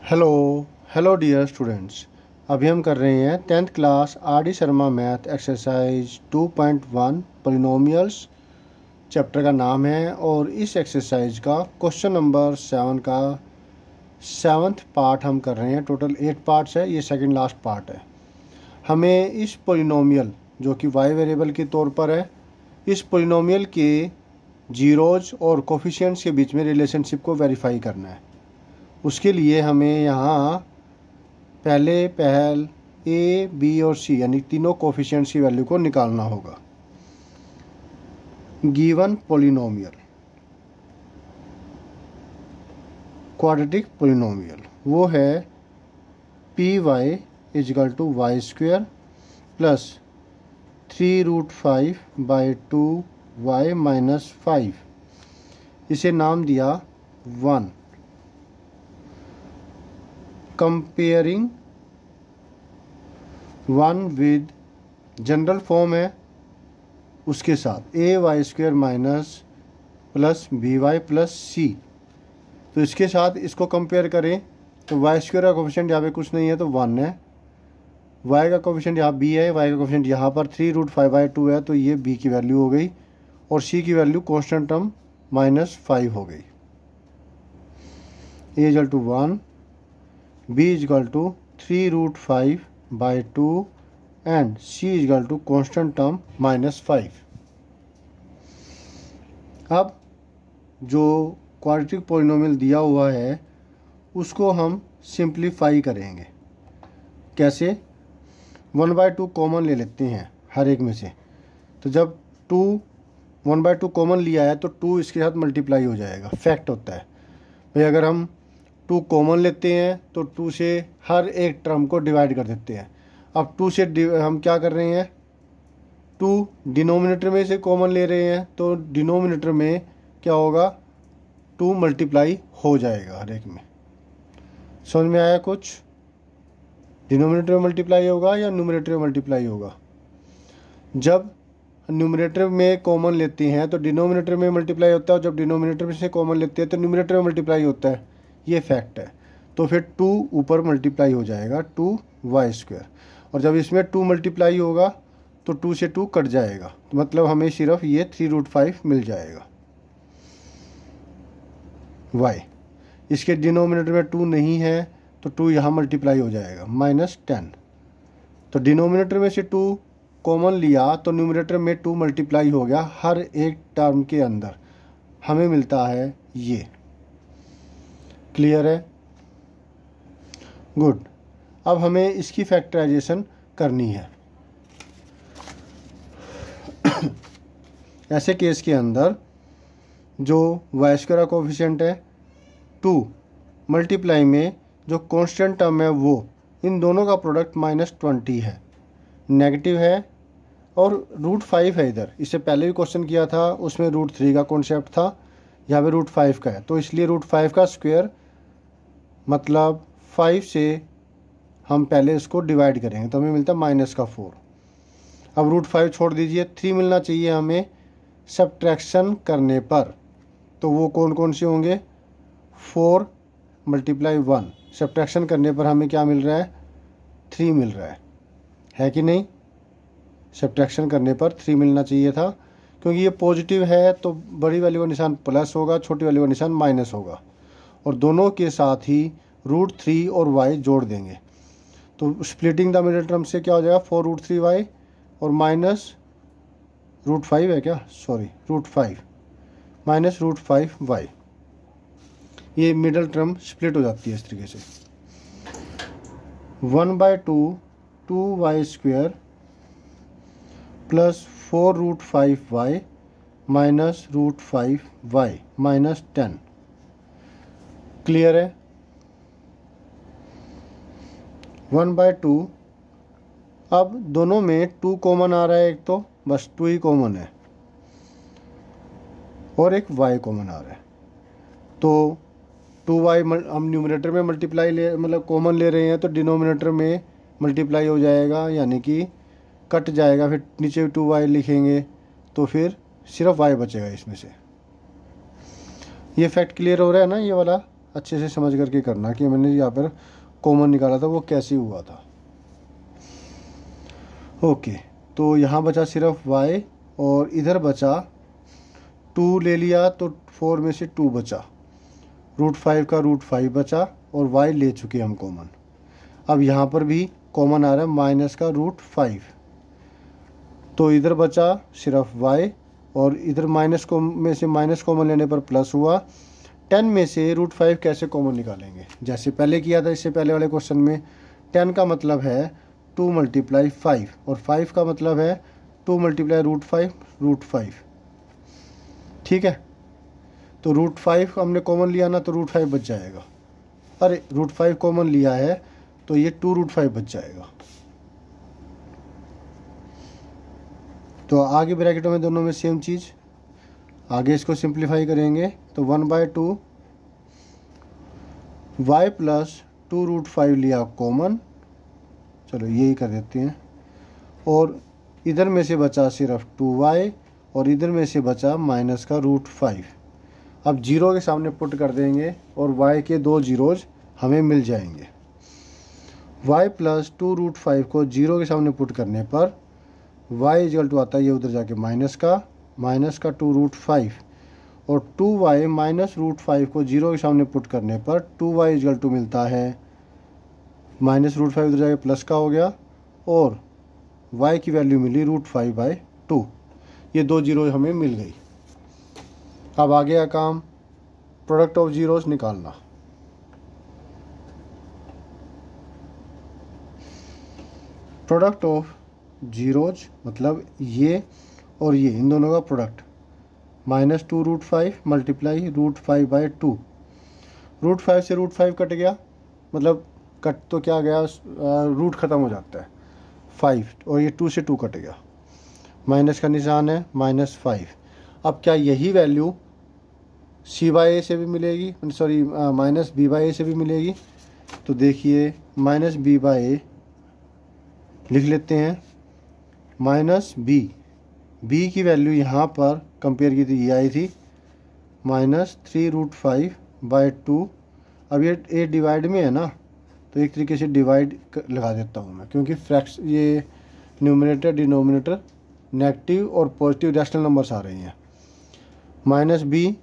Hello hello dear students. अभी हम कर रहे हैं 10th class R D Sharma math exercise 2.1 polynomials. Chapter का नाम है और इस एक्सरसाइज का क्वेश्चन नंबर 7 का 7th पार्ट हम कर रहे हैं। टोटल 8 पार्ट्स है, ये सेकंड लास्ट पार्ट है। हमें इस पोलिनोमियल जो कि वाई वेरिएबल के तौर पर है, इस पोलिनोमियल के जीरोज और कोफिशिएंट्स के बीच में रिलेशनशिप को वेरीफाई करना है। उसके लिए हमें यहाँ पहले ए बी और सी यानी तीनों कोफिशिएंट्स की वैल्यू को निकालना होगा। गिवन पोलिनोमियल क्वाड्रेटिक पोलिनोमियल वो है p y equal to y square plus 3√5/2y minus 5। इसे नाम दिया 1। कंपेयरिंग 1 विद जनरल फॉर्म है उसके साथ A Y square minus plus B Y plus C. तो इसके साथ इसको कंपेयर करें तो वाई स्क्वेयर का कोफिशिएंट यहाँ पे कुछ नहीं है तो 1 है, वाई का कोफिशिएंट यहाँ बी है, वाई का कोफिशिएंट यहाँ पर 3√5/2 है तो ये बी की वैल्यू हो गई और सी की वैल्यू कांस्टेंट टर्म -5 हो गई। A equal to 1, b equal to 3√5/2 and c equal to constant term -5। अब जो क्वाड्रेटिक पोलिनोमियल दिया हुआ है उसको हम सिंप्लीफाई करेंगे। कैसे? 1/2 कॉमन ले लेते हैं हर एक में से। तो जब 1/2 कॉमन लिया है तो 2 इसके साथ मल्टीप्लाई हो जाएगा। फैक्ट होता है भाई, अगर हम 2 कॉमन लेते हैं तो 2 से हर एक टर्म को डिवाइड कर देते हैं। अब 2 से हम क्या कर रहे हैं, 2 डिनोमिनेटर में से कॉमन ले रहे हैं तो डिनोमिनेटर में क्या होगा, 2 मल्टीप्लाई हो जाएगा हर एक में। समझ में आया कुछ? डिनोमिनेटर में मल्टीप्लाई होगा या न्यूमरेटर में मल्टीप्लाई होगा? जब न्यूमरेटर में कॉमन लेते हैं तो डिनोमिनेटर में मल्टीप्लाई होता है और जब डिनोमिनेटर में से कॉमन लेते हैं तो न्यूमरेटर में मल्टीप्लाई होता है। ये फैक्ट है। तो फिर 2 ऊपर मल्टीप्लाई हो जाएगा 2y², और जब इसमें 2 मल्टीप्लाई होगा तो 2 से 2 कट जाएगा, तो मतलब हमें सिर्फ ये 3√5 मिल जाएगा y। इसके डिनोमिनेटर में 2 नहीं है तो 2 यहाँ मल्टीप्लाई हो जाएगा -10। तो डिनोमिनेटर में से 2 कॉमन लिया तो न्यूमरेटर में 2 मल्टीप्लाई हो गया हर एक टर्म के अंदर, हमें मिलता है ये। क्लियर है? गुड। अब हमें इसकी फैक्टराइजेशन करनी है। ऐसे केस के अंदर जो वाई स्क्वायर का कोफिशिएंट है 2 मल्टीप्लाई में जो कांस्टेंट टर्म है वो, इन दोनों का प्रोडक्ट -20 है, नेगेटिव है और √5 है इधर। इससे पहले भी क्वेश्चन किया था उसमें √3 का कॉन्सेप्ट था, यहाँ पे √5 का है तो इसलिए √5 का स्क्वायर मतलब 5 से हम पहले इसको डिवाइड करेंगे तो हमें मिलता है -4। अब √5 छोड़ दीजिए, 3 मिलना चाहिए हमें सब्ट्रैक्शन करने पर। तो वो कौन कौन से होंगे? 4 × 1 सब्ट्रैक्शन करने पर हमें क्या मिल रहा है? 3 मिल रहा है कि नहीं? सब्ट्रैक्शन करने पर 3 मिलना चाहिए था, क्योंकि ये पॉजिटिव है तो बड़ी वैल्यू का निशान प्लस होगा, छोटी वैल्यू का निशान माइनस होगा, और दोनों के साथ ही √3 और y जोड़ देंगे। तो स्प्लिटिंग द मिडिल टर्म से क्या हो जाएगा, 4√3y और -√5 है क्या, सॉरी √5 -√5y। ये मिडिल टर्म स्प्लिट हो जाती है इस तरीके से। 1/2 2y² plus 4√5y -√5y -10। Clear है? 1/2। अब दोनों में 2 कॉमन आ रहा है, एक तो बस 2 ही कॉमन है और एक y कॉमन आ रहा है। तो 2y हम न्यूमरेटर में मल्टीप्लाई मतलब कॉमन ले रहे हैं तो डिनोमिनेटर में मल्टीप्लाई हो जाएगा, यानी कि कट जाएगा, फिर नीचे 2y लिखेंगे तो फिर सिर्फ y बचेगा इसमें से। ये फैक्ट क्लियर हो रहा है ना ये वाला? अच्छे से समझ करके करना कि मैंने यहाँ पर कॉमन निकाला था वो कैसे हुआ था। ओके, तो यहाँ बचा सिर्फ y और इधर बचा 2 ले लिया तो 4 में से 2 बचा, √5 का √5 बचा और y ले चुके हम कॉमन। अब यहाँ पर भी कॉमन आ रहा है माइनस का √5, तो इधर बचा सिर्फ y और इधर माइनस को में से माइनस कॉमन लेने पर प्लस हुआ। 10 में से √5 कैसे कॉमन निकालेंगे, जैसे पहले किया था इससे पहले वाले क्वेश्चन में। 10 का मतलब है 2 × 5 और 5 का मतलब है 2 × √5। ठीक है, तो √5 हमने कॉमन लिया ना तो √5 बच जाएगा। अरे √5 कॉमन लिया है तो ये 2√5 बच जाएगा। तो आगे ब्रैकेटों में दोनों में सेम चीज़, आगे इसको सिंप्लीफाई करेंगे तो 1/2 y प्लस 2√5 लिया कॉमन, चलो यही कर देते हैं, और इधर में से बचा सिर्फ 2y और इधर में से बचा माइनस का √5। अब जीरो के सामने पुट कर देंगे और y के 2 जीरोज हमें मिल जाएंगे। y प्लस 2√5 को जीरो के सामने पुट करने पर y इक्वल टू आता है ये उधर जाके माइनस का 2√5 और 2y माइनस √5 को जीरो के सामने पुट करने पर 2y इक्वल टू मिलता है माइनस √5 उधर जाके प्लस का हो गया और y की वैल्यू मिली √5/2। ये 2 जीरो हमें मिल गई। अब आ गया काम प्रोडक्ट ऑफ जीरोस निकालना। प्रोडक्ट ऑफ जीरोज मतलब ये और ये, इन दोनों का प्रोडक्ट, -2√5 मल्टीप्लाई √5/2। √5 से √5 कट गया, मतलब कट तो क्या गया, रूट ख़त्म हो जाता है 5, और ये 2 से 2 कट गया, माइनस का निशान है -5। अब क्या यही वैल्यू c/a से भी मिलेगी, सॉरी -b/a से भी मिलेगी? तो देखिए -b/a लिख लेते हैं, -b की वैल्यू यहाँ पर कंपेयर की थी, ये आई थी -3√5/2। अब ये डिवाइड में है ना, तो एक तरीके से डिवाइड लगा देता हूँ मैं, क्योंकि फ्रैक्शन ये न्यूमरेटर डिनोमिनेटर नेगेटिव और पॉजिटिव रैशनल नंबर्स आ रही हैं। -b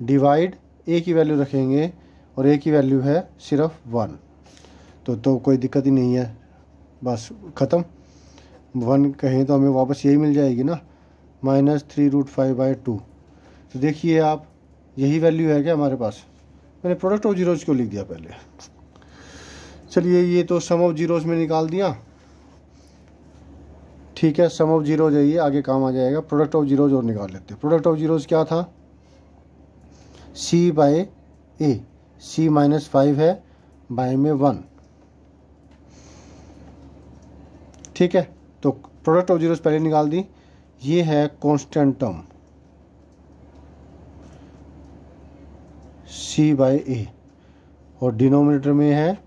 डिवाइड a की वैल्यू रखेंगे और a की वैल्यू है सिर्फ 1, तो कोई दिक्कत ही नहीं है, बस ख़त्म। 1 कहें तो हमें वापस यही मिल जाएगी ना, -3√5/2। तो देखिए आप, यही वैल्यू है क्या हमारे पास? मैंने प्रोडक्ट ऑफ जीरोज क्यों लिख दिया पहले? चलिए ये तो सम ऑफ जीरोज में निकाल दिया, ठीक है, सम ऑफ जीरोज है ये, आगे काम आ जाएगा। प्रोडक्ट ऑफ जीरोज और निकाल लेते हैं। प्रोडक्ट ऑफ जीरोज क्या था? c/a, c -5 है, बाय में 1, ठीक है। तो प्रोडक्ट ऑफ जीरोज पहले निकाल दी। ये है कांस्टेंट टर्म c/a और डिनोमिनेटर में है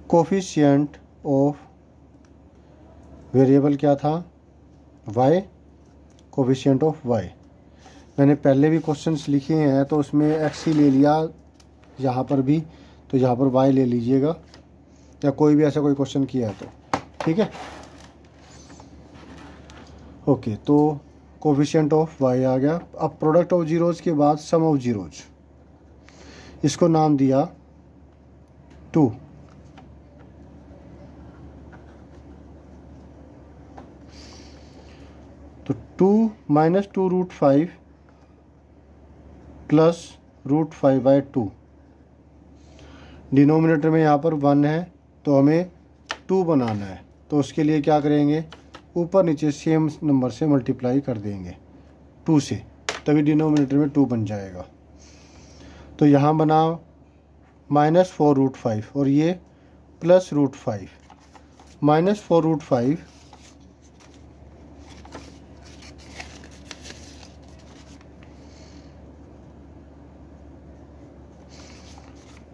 कोफिशिएंट ऑफ वेरिएबल, क्या था? y, coefficient of y। मैंने पहले भी क्वेश्चंस लिखे हैं तो उसमें x ही ले लिया, यहाँ पर भी, तो यहाँ पर y ले लीजिएगा, या कोई भी ऐसा कोई क्वेश्चन किया है तो, ठीक है। ओके, तो कोफिशिएंट ऑफ y आ गया। अब प्रोडक्ट ऑफ जीरोज के बाद सम ऑफ जीरोज, इसको नाम दिया 2। तो 2 - 2√5 प्लस √5/2। डिनोमिनेटर में यहाँ पर 1 है तो हमें 2 बनाना है, तो उसके लिए क्या करेंगे, ऊपर नीचे सेम नंबर से मल्टीप्लाई कर देंगे 2 से, तभी डिनोमिनेटर में 2 बन जाएगा। तो यहाँ बना -4√5 और ये प्लस √5, -4√5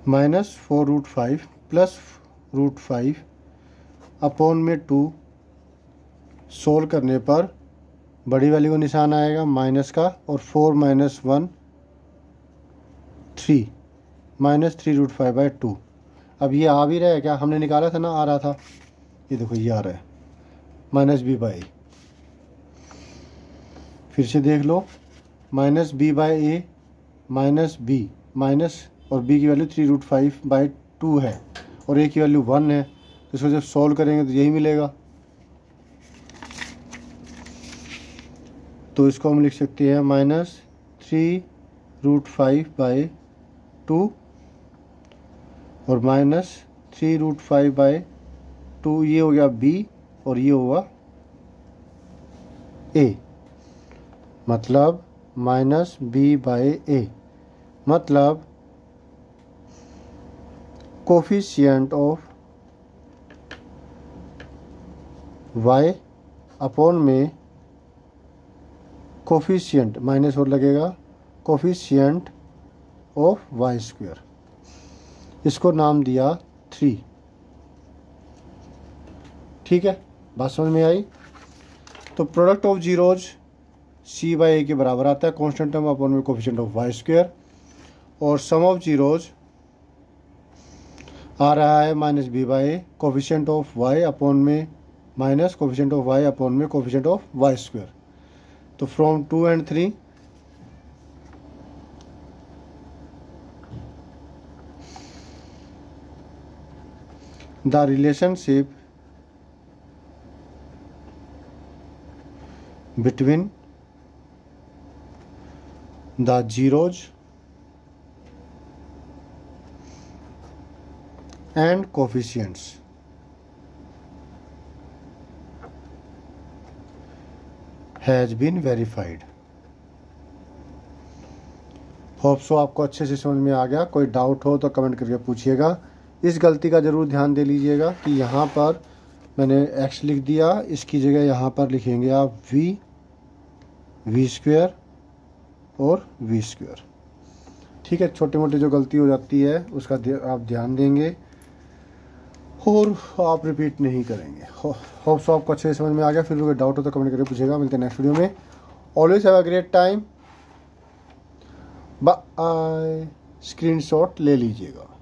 -4√5 प्लस √5 अपॉन में 2, सोल्व करने पर बड़ी वैल्यू का निशान आएगा माइनस का, और 4 - 1 3 -3√5/2। अब ये आ भी रहा है क्या, हमने निकाला था ना, आ रहा था, ये देखो ये आ रहा है -b/a। फिर से देख लो, -b/a -b माइनस, और b की वैल्यू 3√5/2 है और a की वैल्यू 1 है, तो इसको जब सॉल्व करेंगे तो यही मिलेगा। तो इसको हम लिख सकते हैं -3√5/2 और -3√5/2, ये हो गया b और ये होगा a, मतलब -b/a, मतलब कोफिशिएंट ऑफ y अपॉन में कोफिशिएंट, माइनस और लगेगा, कोफिशिएंट ऑफ y², इसको नाम दिया 3। ठीक है, बात समझ में आई। तो प्रोडक्ट ऑफ जीरोज c/a के बराबर आता है, कांस्टेंट टर्म अपॉन में कोफिशिएंट ऑफ y², और सम ऑफ जीरोज आ रहा है -b/a, coefficient of y upon में minus coefficient of y upon में कोफिशिएंट ऑफ y²। तो from 2 and 3 the relationship between the zeros and coefficients has been verified। Hope so आपको अच्छे से समझ में आ गया। कोई डाउट हो तो कमेंट करके पूछिएगा। इस गलती का ज़रूर ध्यान दे लीजिएगा कि यहाँ पर मैंने x लिख दिया, इसकी जगह यहाँ पर लिखेंगे आप v² और v²। ठीक है, छोटी मोटी जो गलती हो जाती है उसका आप ध्यान देंगे और आप रिपीट नहीं करेंगे। होप सो आपको अच्छे से समझ में आ गया। फिर कोई डाउट हो तो कमेंट करके पूछेगा। मिलते हैं नेक्स्ट वीडियो में। Always have a great time. Bye. Screenshot ले लीजिएगा।